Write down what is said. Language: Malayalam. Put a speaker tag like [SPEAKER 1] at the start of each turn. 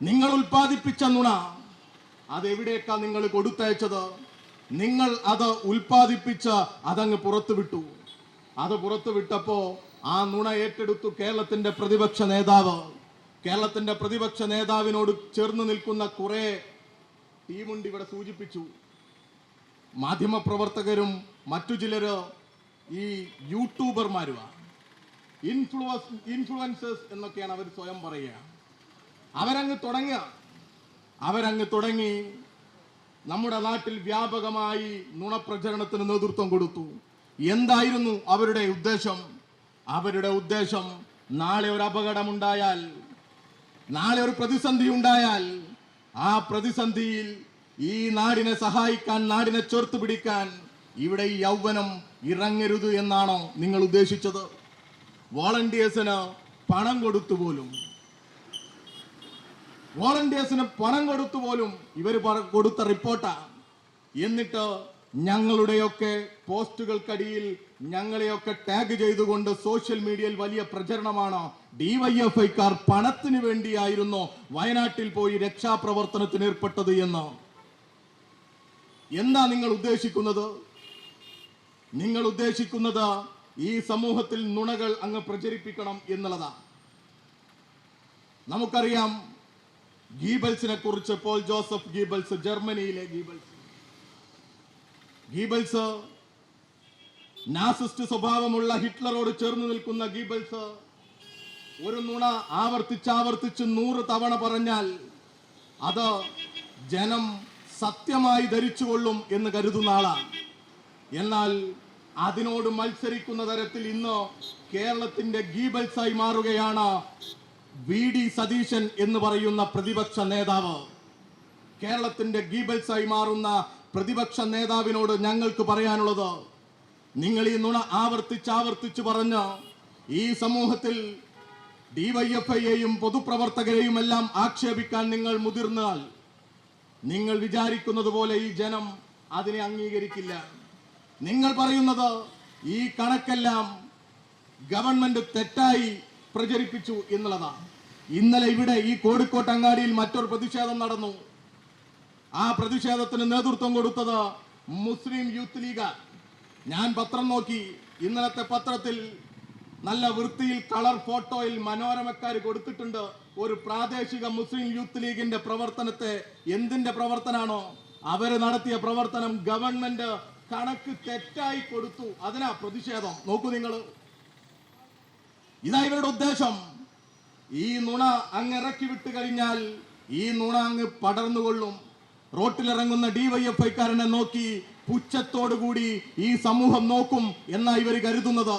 [SPEAKER 1] നിങ്ങൾ ഉൽപ്പാദിപ്പിച്ച നുണ അതെവിടേക്കാ നിങ്ങൾ കൊടുത്തയച്ചത്? നിങ്ങൾ അത് ഉൽപ്പാദിപ്പിച്ച് അതങ്ങ് പുറത്തുവിട്ടു. അത് പുറത്തുവിട്ടപ്പോ ആ നുണ ഏറ്റെടുത്തു കേരളത്തിന്റെ പ്രതിപക്ഷ നേതാവ്. കേരളത്തിന്റെ പ്രതിപക്ഷ നേതാവിനോട് ചേർന്ന് നിൽക്കുന്ന കുറെ ടീമുണ്ട് ഇവിടെ സൂചിപ്പിച്ചു. മാധ്യമപ്രവർത്തകരും മറ്റു ചിലര് ഈ യൂട്യൂബർമാരുമാണ്, ഇൻഫ്ലുവൻസേഴ്സ് എന്നൊക്കെയാണ് അവർ സ്വയം പറയുക. അവരങ്ങ് തുടങ്ങി നമ്മുടെ നാട്ടിൽ വ്യാപകമായി നുണപ്രചരണത്തിന് നേതൃത്വം കൊടുത്തു. എന്തായിരുന്നു അവരുടെ ഉദ്ദേശം? അവരുടെ ഉദ്ദേശം നാളെ ഒരു അപകടമുണ്ടായാൽ, നാളെ ഒരു പ്രതിസന്ധി ഉണ്ടായാൽ ആ പ്രതിസന്ധിയിൽ ഈ നാടിനെ സഹായിക്കാൻ, നാടിനെ ചേർത്ത് പിടിക്കാൻ ഇവിടെ ഈ യൗവനം ഇറങ്ങരുത് എന്നാണോ നിങ്ങൾ ഉദ്ദേശിച്ചത്? വോളണ്ടിയേഴ്സിന് പണം കൊടുത്തു പോലും ഇവർ കൊടുത്ത റിപ്പോർട്ടാ. എന്നിട്ട് ഞങ്ങളുടെയൊക്കെ പോസ്റ്റുകൾക്കടിയിൽ ഞങ്ങളെയൊക്കെ ടാഗ് ചെയ്തുകൊണ്ട് സോഷ്യൽ മീഡിയയിൽ വലിയ പ്രചരണമാണ്. ഡിവൈഎഫ്ഐക്കാർ പണത്തിന് വേണ്ടിയായിരുന്നു വയനാട്ടിൽ പോയി രക്ഷാപ്രവർത്തനത്തിന് ഏർപ്പെട്ടത് എന്ന്. എന്താ നിങ്ങൾ ഉദ്ദേശിക്കുന്നത്? നിങ്ങൾ ഉദ്ദേശിക്കുന്നത് ഈ സമൂഹത്തിൽ നുണകൾ അങ്ങ് പ്രചരിപ്പിക്കണം എന്നുള്ളതാ. നമുക്കറിയാം ഗീബൽസിനെ കുറിച്ച്. പോൾ ജോസഫ് ഗീബൽസ്, ജർമ്മനിയിലെ ഗീബൽസ് നാസിസ്റ്റ് സ്വഭാവമുള്ള ഹിറ്റ്ലറോട് ചേർന്ന് നിൽക്കുന്ന ഗീബൽസ് ഒരു നുണ ആവർത്തിച്ച് 100 തവണ പറഞ്ഞാൽ അത് ജനം സത്യമായി ധരിച്ചുകൊള്ളും എന്ന് കരുതുന്ന ആളാണ്. എന്നാൽ അതിനോട് മത്സരിക്കുന്ന തരത്തിൽ ഇന്ന് കേരളത്തിന്റെ ഗീബൽസായി മാറുകയാണ് VD സതീശൻ എന്ന് പറയുന്ന പ്രതിപക്ഷ നേതാവ്. കേരളത്തിന്റെ ഗീബൽസായി മാറുന്ന പ്രതിപക്ഷ നേതാവിനോട് ഞങ്ങൾക്ക് പറയാനുള്ളത്, നിങ്ങൾ ഈ നുണ ആവർത്തിച്ച് പറഞ്ഞ് ഈ സമൂഹത്തിൽ ഡിവൈഎഫ്ഐയെയും പൊതുപ്രവർത്തകരെയും എല്ലാം ആക്ഷേപിക്കാൻ നിങ്ങൾ മുതിർന്നാൽ നിങ്ങൾ വിചാരിക്കുന്നത് പോലെ ഈ ജനം അതിനെ അംഗീകരിക്കില്ല. നിങ്ങൾ പറയുന്നത് ഈ കണക്കെല്ലാം ഗവൺമെന്റ് തെറ്റായി പ്രചരിപ്പിച്ചു എന്നുള്ളതാണ്. ഇന്നലെ ഇവിടെ ഈ കോഴിക്കോട്ട് അങ്ങാടിയിൽ മറ്റൊരു പ്രതിഷേധം നടന്നു. ആ പ്രതിഷേധത്തിന് നേതൃത്വം കൊടുത്തത് മുസ്ലിം യൂത്ത് ലീഗ്. ഞാൻ പത്രം നോക്കി. ഇന്നലത്തെ പത്രത്തിൽ നല്ല വൃത്തിയിൽ കളർ ഫോട്ടോയിൽ മനോരമക്കാർ കൊടുത്തിട്ടുണ്ട് ഒരു പ്രാദേശിക മുസ്ലിം യൂത്ത് ലീഗിന്റെ പ്രവർത്തനത്തെ. എന്തിന്റെ പ്രവർത്തനാണോ അവര് നടത്തിയ പ്രവർത്തനം ഗവൺമെന്റ് കണക്ക് തെറ്റായി കൊടുത്തു, അതിനാ പ്രതിഷേധം. നോക്കൂ നിങ്ങൾ, ഇതാ ഇവരുടെ ഉദ്ദേശം. ഈ നുണ അങ്ങ് ഇറക്കി വിട്ട് കഴിഞ്ഞാൽ ഈ നുണ അങ്ങ് പടർന്നുകൊള്ളും. റോട്ടിലിറങ്ങുന്ന ഡിവൈഎഫ്ഐക്കാരനെ നോക്കി പുച്ഛത്തോടുകൂടി ഈ സമൂഹം നോക്കും എന്നാ ഇവർ കരുതുന്നത്.